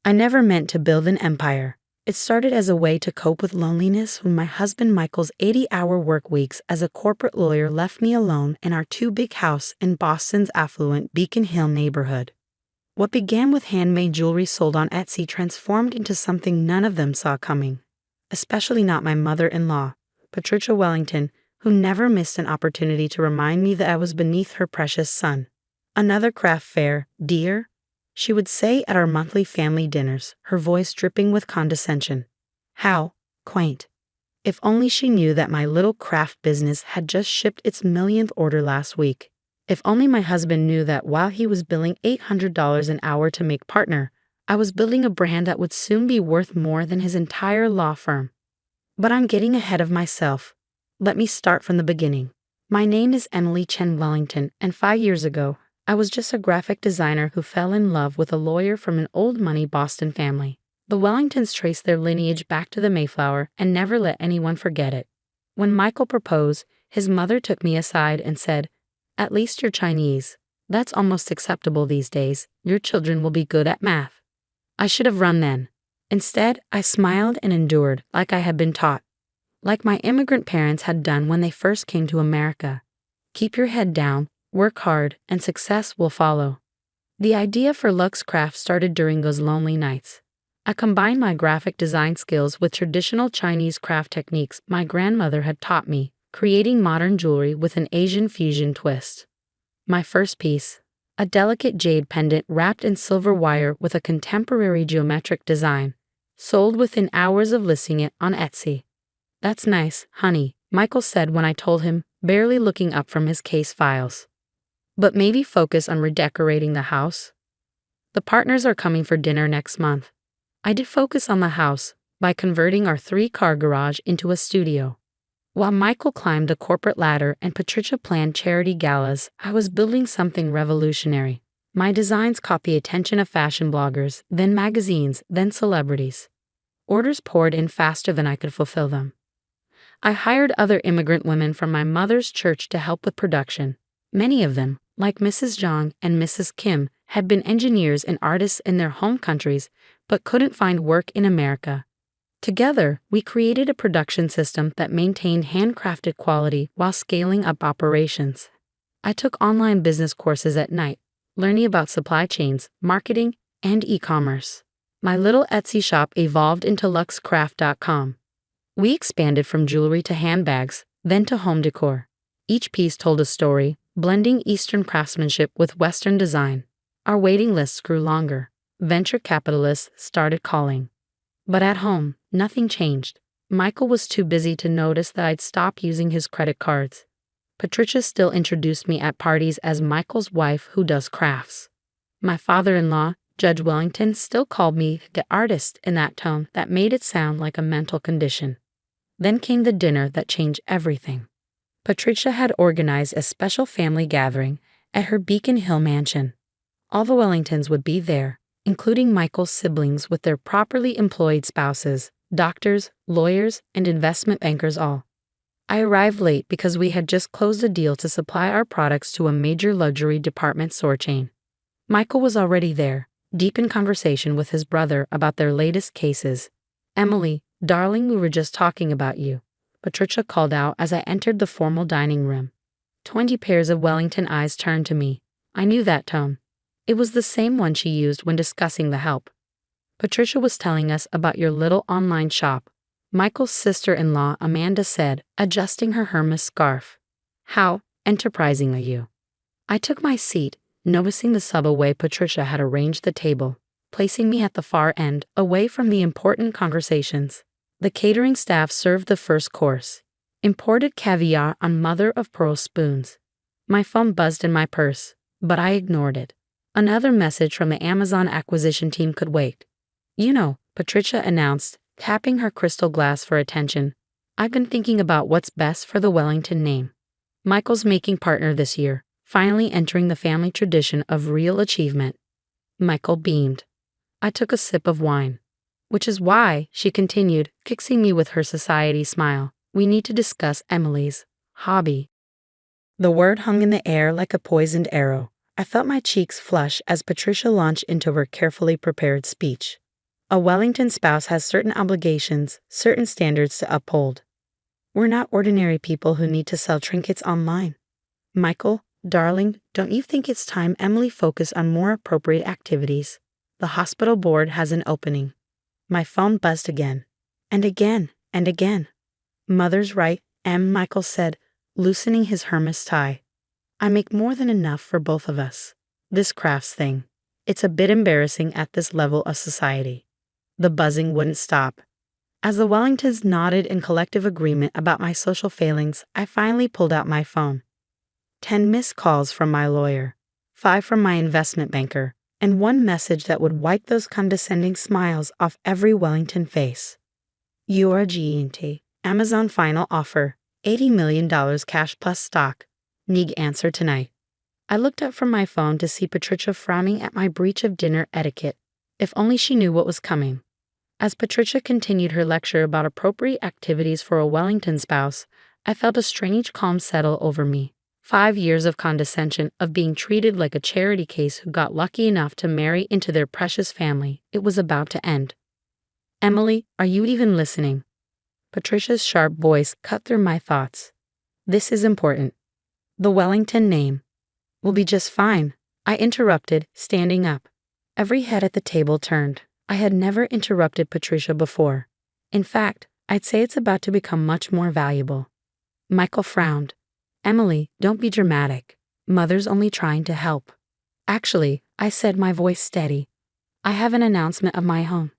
I never meant to build an empire. It started as a way to cope with loneliness when my husband Michael's 80-hour work weeks as a corporate lawyer left me alone in our two-big house in Boston's affluent Beacon Hill neighborhood. What began with handmade jewelry sold on Etsy transformed into something none of them saw coming, especially not my mother-in-law, Patricia Wellington, who never missed an opportunity to remind me that I was beneath her precious son. "Another craft fair, dear?" she would say at our monthly family dinners, her voice dripping with condescension. How quaint. If only she knew that my little craft business had just shipped its millionth order last week. If only my husband knew that while he was billing $800 an hour to make partner, I was building a brand that would soon be worth more than his entire law firm. But I'm getting ahead of myself. Let me start from the beginning. My name is Emily Chen Wellington, and 5 years ago, I was just a graphic designer who fell in love with a lawyer from an old-money Boston family. The Wellingtons traced their lineage back to the Mayflower and never let anyone forget it. When Michael proposed, his mother took me aside and said, "At least you're Chinese. That's almost acceptable these days. Your children will be good at math." I should have run then. Instead, I smiled and endured like I had been taught. Like my immigrant parents had done when they first came to America. Keep your head down, work hard, and success will follow. The idea for Lux Craft started during those lonely nights. I combined my graphic design skills with traditional Chinese craft techniques my grandmother had taught me, creating modern jewelry with an Asian fusion twist. My first piece, a delicate jade pendant wrapped in silver wire with a contemporary geometric design, sold within hours of listing it on Etsy. "That's nice, honey," Michael said when I told him, barely looking up from his case files. "But maybe focus on redecorating the house. The partners are coming for dinner next month." I did focus on the house by converting our 3-car garage into a studio. While Michael climbed the corporate ladder and Patricia planned charity galas, I was building something revolutionary. My designs caught the attention of fashion bloggers, then magazines, then celebrities. Orders poured in faster than I could fulfill them. I hired other immigrant women from my mother's church to help with production. Many of them, like Mrs. Zhang and Mrs. Kim, had been engineers and artists in their home countries, but couldn't find work in America. Together, we created a production system that maintained handcrafted quality while scaling up operations. I took online business courses at night, learning about supply chains, marketing, and e-commerce. My little Etsy shop evolved into luxcraft.com. We expanded from jewelry to handbags, then to home decor. Each piece told a story, blending Eastern craftsmanship with Western design. Our waiting lists grew longer. Venture capitalists started calling. But at home, nothing changed. Michael was too busy to notice that I'd stopped using his credit cards. Patricia still introduced me at parties as Michael's wife who does crafts. My father-in-law, Judge Wellington, still called me the artist in that tone that made it sound like a mental condition. Then came the dinner that changed everything. Patricia had organized a special family gathering at her Beacon Hill mansion. All the Wellingtons would be there, including Michael's siblings with their properly employed spouses, doctors, lawyers, and investment bankers all. I arrived late because we had just closed a deal to supply our products to a major luxury department store chain. Michael was already there, deep in conversation with his brother about their latest cases. "Emily, darling, we were just talking about you," Patricia called out as I entered the formal dining room. 20 pairs of Wellington eyes turned to me. I knew that tone. It was the same one she used when discussing the help. "Patricia was telling us about your little online shop," Michael's sister-in-law Amanda said, adjusting her Hermes scarf. "How enterprising are you?" I took my seat, noticing the subtle way Patricia had arranged the table, placing me at the far end, away from the important conversations. The catering staff served the first course. Imported caviar on mother-of-pearl spoons. My phone buzzed in my purse, but I ignored it. Another message from the Amazon acquisition team could wait. "You know," Patricia announced, tapping her crystal glass for attention, "I've been thinking about what's best for the Wellington name. Michael's making partner this year, finally entering the family tradition of real achievement." Michael beamed. I took a sip of wine. "Which is why," she continued, fixing me with her society smile, "we need to discuss Emily's hobby." The word hung in the air like a poisoned arrow. I felt my cheeks flush as Patricia launched into her carefully prepared speech. A Wellington spouse has certain obligations, certain standards to uphold. We're not ordinary people who need to sell trinkets online. Michael, darling, don't you think it's time Emily focused on more appropriate activities? The hospital board has an opening. My phone buzzed again. And again, and again. Mother's right, Michael said, loosening his Hermes tie. I make more than enough for both of us. This crafts thing. It's a bit embarrassing at this level of society. The buzzing wouldn't stop. As the Wellingtons nodded in collective agreement about my social failings, I finally pulled out my phone. 10 missed calls from my lawyer, 5 from my investment banker, and 1 message that would wipe those condescending smiles off every Wellington face. URGENT, Amazon final offer, $80 million cash plus stock. Need answer tonight. I looked up from my phone to see Patricia frowning at my breach of dinner etiquette. If only she knew what was coming. As Patricia continued her lecture about appropriate activities for a Wellington spouse, I felt a strange calm settle over me. 5 years of condescension, of being treated like a charity case who got lucky enough to marry into their precious family, it was about to end. Emily, are you even listening? Patricia's sharp voice cut through my thoughts. This is important. The Wellington name. We'll be just fine, I interrupted, standing up. Every head at the table turned. I had never interrupted Patricia before. In fact, I'd say it's about to become much more valuable. Michael frowned. Emily, don't be dramatic. Mother's only trying to help. Actually, I said, my voice steady. I have an announcement of my own.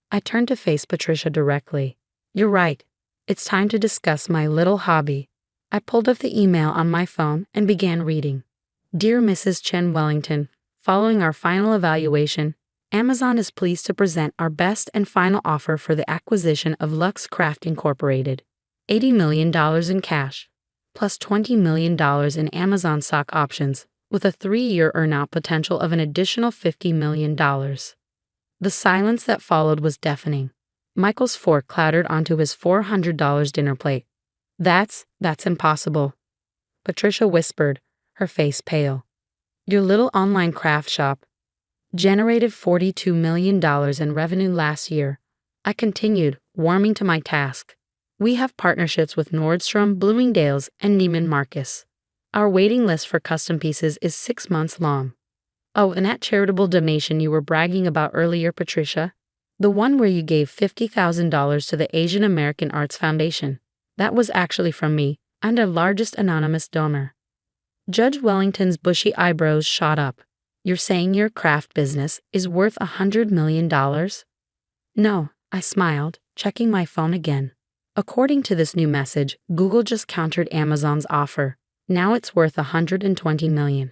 I turned to face Patricia directly. You're right. It's time to discuss my little hobby. I pulled up the email on my phone and began reading. Dear Mrs. Chen Wellington, following our final evaluation, Amazon is pleased to present our best and final offer for the acquisition of Lux Craft Incorporated. $80 million in cash, plus $20 million in Amazon stock options, with a 3-year earnout potential of an additional $50 million. The silence that followed was deafening. Michael's fork clattered onto his $400 dinner plate. That's impossible, Patricia whispered, her face pale. Your little online craft shop generated $42 million in revenue last year. I continued, warming to my task. We have partnerships with Nordstrom, Bloomingdale's, and Neiman Marcus. Our waiting list for custom pieces is 6 months long. Oh, and that charitable donation you were bragging about earlier, Patricia? The one where you gave $50,000 to the Asian American Arts Foundation. That was actually from me. I'm the largest anonymous donor. Judge Wellington's bushy eyebrows shot up. You're saying your craft business is worth $100 million? No, I smiled, checking my phone again. According to this new message, Google just countered Amazon's offer. Now it's worth $120 million.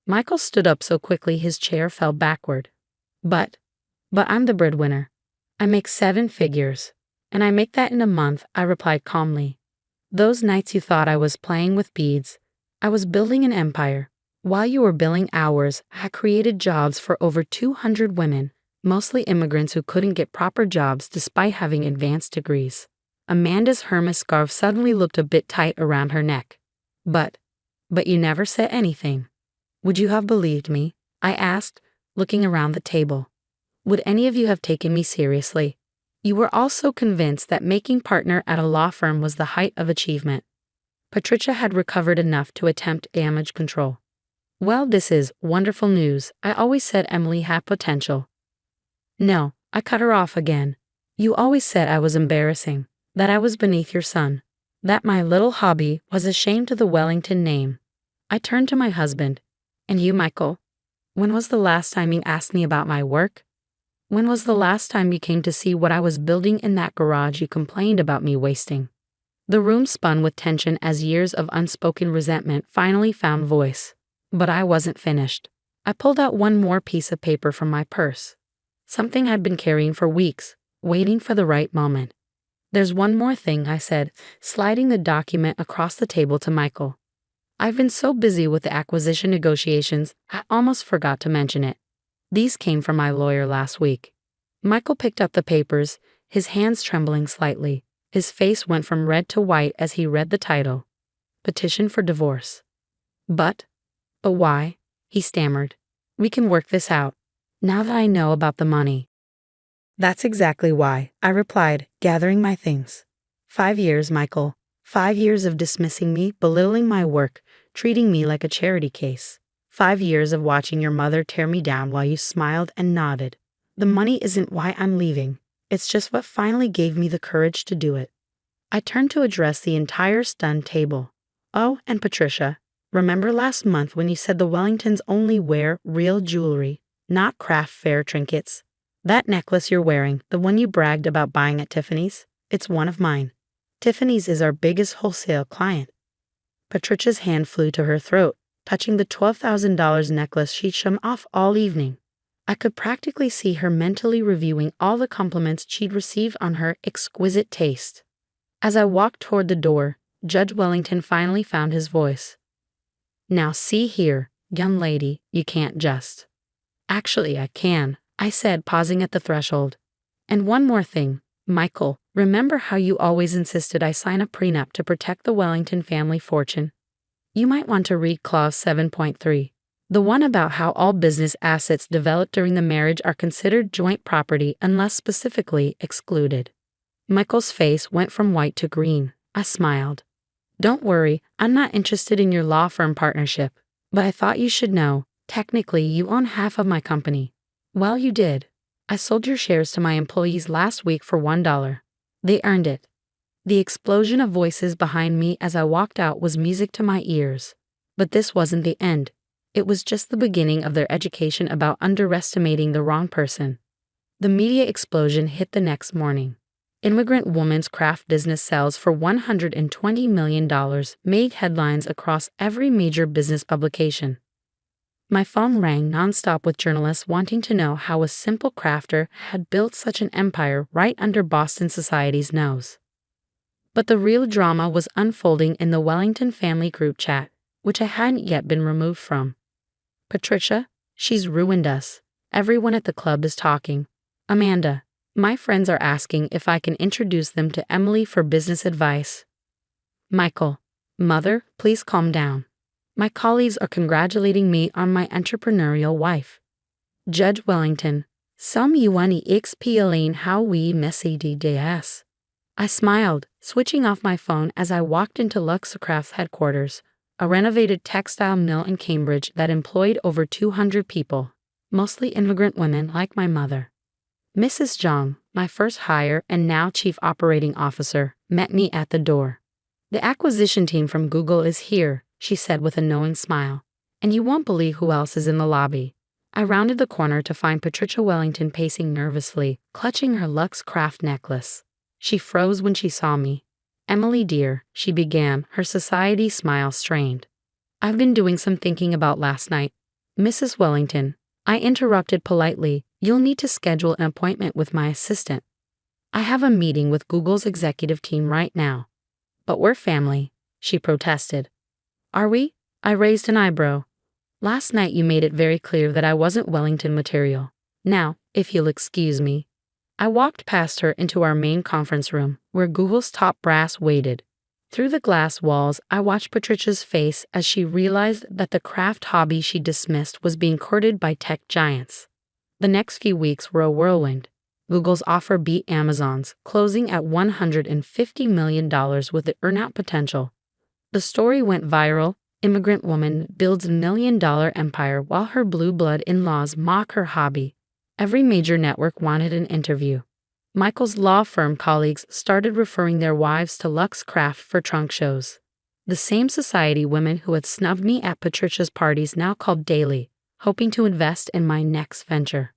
Michael stood up so quickly his chair fell backward. But I'm the breadwinner. I make 7 figures. And I make that in a month, I replied calmly. Those nights you thought I was playing with beads, I was building an empire. While you were billing hours, I created jobs for over 200 women, mostly immigrants who couldn't get proper jobs despite having advanced degrees. Amanda's Hermes scarf suddenly looked a bit tight around her neck. But you never said anything. Would you have believed me? I asked, looking around the table. Would any of you have taken me seriously? You were all so convinced that making partner at a law firm was the height of achievement. Patricia had recovered enough to attempt damage control. Well, this is wonderful news. I always said Emily had potential. No, I cut her off again. You always said I was embarrassing, that I was beneath your son, that my little hobby was a shame to the Wellington name. I turned to my husband. And you, Michael? When was the last time you asked me about my work? When was the last time you came to see what I was building in that garage you complained about me wasting? The room spun with tension as years of unspoken resentment finally found voice. But I wasn't finished. I pulled out one more piece of paper from my purse. Something I'd been carrying for weeks, waiting for the right moment. There's one more thing, I said, sliding the document across the table to Michael. I've been so busy with the acquisition negotiations, I almost forgot to mention it. These came from my lawyer last week. Michael picked up the papers, his hands trembling slightly. His face went from red to white as he read the title. Petition for divorce. But why? He stammered. We can work this out. Now that I know about the money. That's exactly why, I replied, gathering my things. 5 years, Michael. 5 years of dismissing me, belittling my work, treating me like a charity case. 5 years of watching your mother tear me down while you smiled and nodded. The money isn't why I'm leaving. It's just what finally gave me the courage to do it. I turned to address the entire stunned table. Oh, and Patricia, remember last month when you said the Wellingtons only wear real jewelry, not craft fair trinkets? That necklace you're wearing, the one you bragged about buying at Tiffany's, it's one of mine. Tiffany's is our biggest wholesale client. Patricia's hand flew to her throat, touching the $12,000 necklace she'd shown off all evening. I could practically see her mentally reviewing all the compliments she'd received on her exquisite taste. As I walked toward the door, Judge Wellington finally found his voice. Now see here, young lady, you can't just. Actually, I can, I said, pausing at the threshold. And one more thing, Michael, remember how you always insisted I sign a prenup to protect the Wellington family fortune? You might want to read Clause 7.3, the one about how all business assets developed during the marriage are considered joint property unless specifically excluded. Michael's face went from white to green. I smiled. Don't worry, I'm not interested in your law firm partnership, but I thought you should know, technically you own half of my company. Well, you did. I sold your shares to my employees last week for $1. They earned it. The explosion of voices behind me as I walked out was music to my ears. But this wasn't the end. It was just the beginning of their education about underestimating the wrong person. The media explosion hit the next morning. Immigrant woman's craft business sells for $120 million, made headlines across every major business publication. My phone rang nonstop with journalists wanting to know how a simple crafter had built such an empire right under Boston society's nose. But the real drama was unfolding in the Wellington family group chat, which I hadn't yet been removed from. Patricia, she's ruined us. Everyone at the club is talking. Amanda, my friends are asking if I can introduce them to Emily for business advice. Michael, mother, please calm down. My colleagues are congratulating me on my entrepreneurial wife. Judge Wellington, some yuani explain how we mesmerized. I smiled, switching off my phone as I walked into Luxcraft's headquarters, a renovated textile mill in Cambridge that employed over 200 people, mostly immigrant women like my mother. Mrs. Zhang, my first hire and now chief operating officer, met me at the door. The acquisition team from Google is here, she said with a knowing smile, and you won't believe who else is in the lobby. I rounded the corner to find Patricia Wellington pacing nervously, clutching her Luxcraft necklace. She froze when she saw me. Emily dear, she began, her society smile strained. I've been doing some thinking about last night. Mrs. Wellington, I interrupted politely, you'll need to schedule an appointment with my assistant. I have a meeting with Google's executive team right now. But we're family, she protested. Are we? I raised an eyebrow. Last night you made it very clear that I wasn't Wellington material. Now, if you'll excuse me. I walked past her into our main conference room, where Google's top brass waited. Through the glass walls, I watched Patricia's face as she realized that the craft hobby she dismissed was being courted by tech giants. The next few weeks were a whirlwind. Google's offer beat Amazon's, closing at $150 million with the earnout potential. The story went viral. Immigrant woman builds $1 million empire while her blue blood in-laws mock her hobby. Every major network wanted an interview. Michael's law firm colleagues started referring their wives to Luxcraft for trunk shows. The same society women who had snubbed me at Patricia's parties now called daily, hoping to invest in my next venture.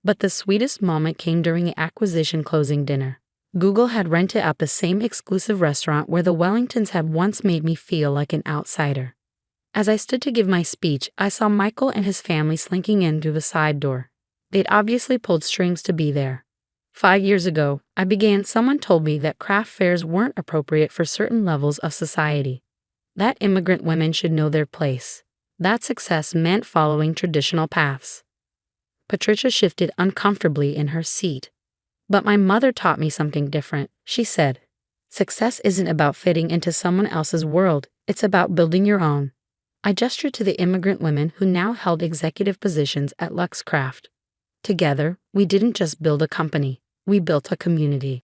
But the sweetest moment came during the acquisition closing dinner. Google had rented out the same exclusive restaurant where the Wellingtons had once made me feel like an outsider. As I stood to give my speech, I saw Michael and his family slinking in through the side door. They'd obviously pulled strings to be there. 5 years ago, someone told me that craft fairs weren't appropriate for certain levels of society. That immigrant women should know their place. That success meant following traditional paths. Patricia shifted uncomfortably in her seat. But my mother taught me something different, she said. Success isn't about fitting into someone else's world, it's about building your own. I gestured to the immigrant women who now held executive positions at Luxcraft. Together, we didn't just build a company, We built a community.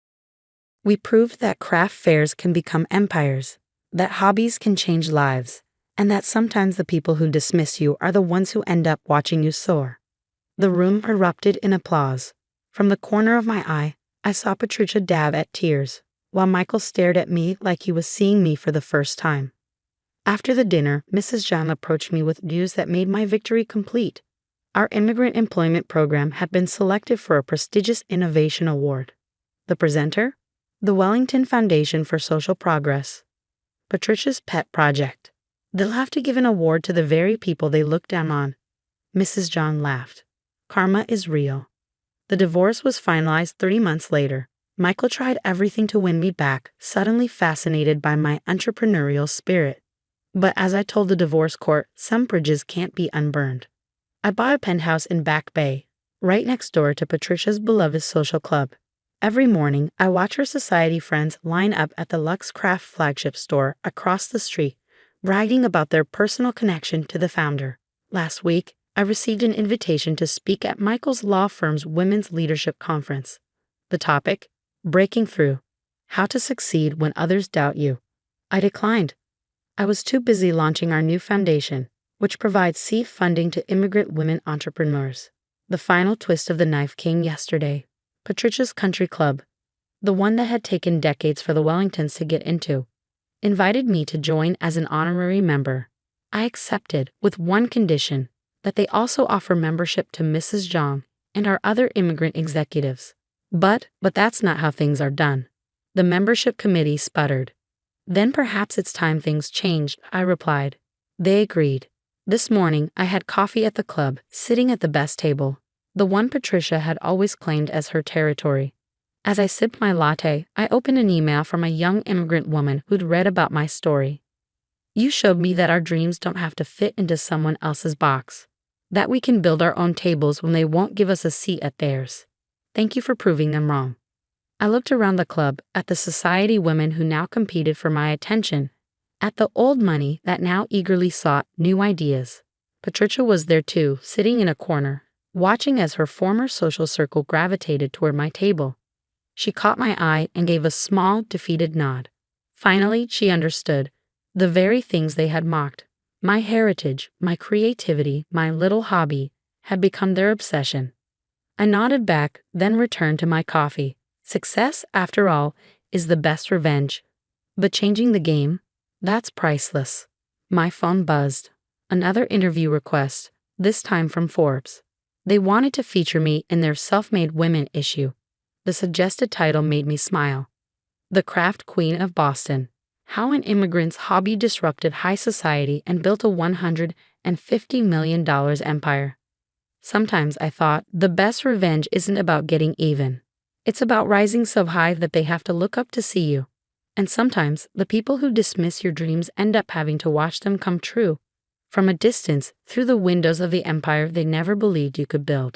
We proved that craft fairs can become empires, that hobbies can change lives, and that sometimes the people who dismiss you are the ones who end up watching you soar. The room erupted in applause. From the corner of my eye, I saw Patricia dab at tears, while Michael stared at me like he was seeing me for the first time. After the dinner, Mrs. John approached me with news that made my victory complete. Our immigrant employment program had been selected for a prestigious innovation award. The presenter? The Wellington Foundation for Social Progress. Patricia's pet project. They'll have to give an award to the very people they look down on. Mrs. John laughed. Karma is real. The divorce was finalized 3 months later. Michael tried everything to win me back, suddenly fascinated by my entrepreneurial spirit. But as I told the divorce court, some bridges can't be unburned. I bought a penthouse in Back Bay, right next door to Patricia's beloved social club. Every morning, I watch her society friends line up at the Lux Craft flagship store across the street, bragging about their personal connection to the founder. Last week, I received an invitation to speak at Michael's law firm's Women's Leadership Conference. The topic? Breaking Through. How to Succeed When Others Doubt You. I declined. I was too busy launching our new foundation, which provides seed funding to immigrant women entrepreneurs. The final twist of the knife came yesterday. Patricia's Country Club, the one that had taken decades for the Wellingtons to get into, invited me to join as an honorary member. I accepted with one condition, that they also offer membership to Mrs. Zhang and our other immigrant executives. But that's not how things are done. The membership committee sputtered. Then perhaps it's time things changed, I replied. They agreed. This morning I had coffee at the club, sitting at the best table, the one Patricia had always claimed as her territory. As I sipped my latte, I opened an email from a young immigrant woman who'd read about my story. You showed me that our dreams don't have to fit into someone else's box, that we can build our own tables when they won't give us a seat at theirs. Thank you for proving them wrong. I looked around the club at the society women who now competed for my attention, at the old money that now eagerly sought new ideas. Patricia was there too, sitting in a corner, watching as her former social circle gravitated toward my table. She caught my eye and gave a small, defeated nod. Finally, she understood. The very things they had mocked, my heritage, my creativity, my little hobby, had become their obsession. I nodded back, then returned to my coffee. Success, after all, is the best revenge. But changing the game? That's priceless. My phone buzzed. Another interview request, this time from Forbes. They wanted to feature me in their Self-Made Women issue. The suggested title made me smile. The Craft Queen of Boston. How an immigrant's hobby disrupted high society and built a $150 million empire. Sometimes I thought the best revenge isn't about getting even. It's about rising so high that they have to look up to see you. And sometimes the people who dismiss your dreams end up having to watch them come true, from a distance, through the windows of the empire they never believed you could build.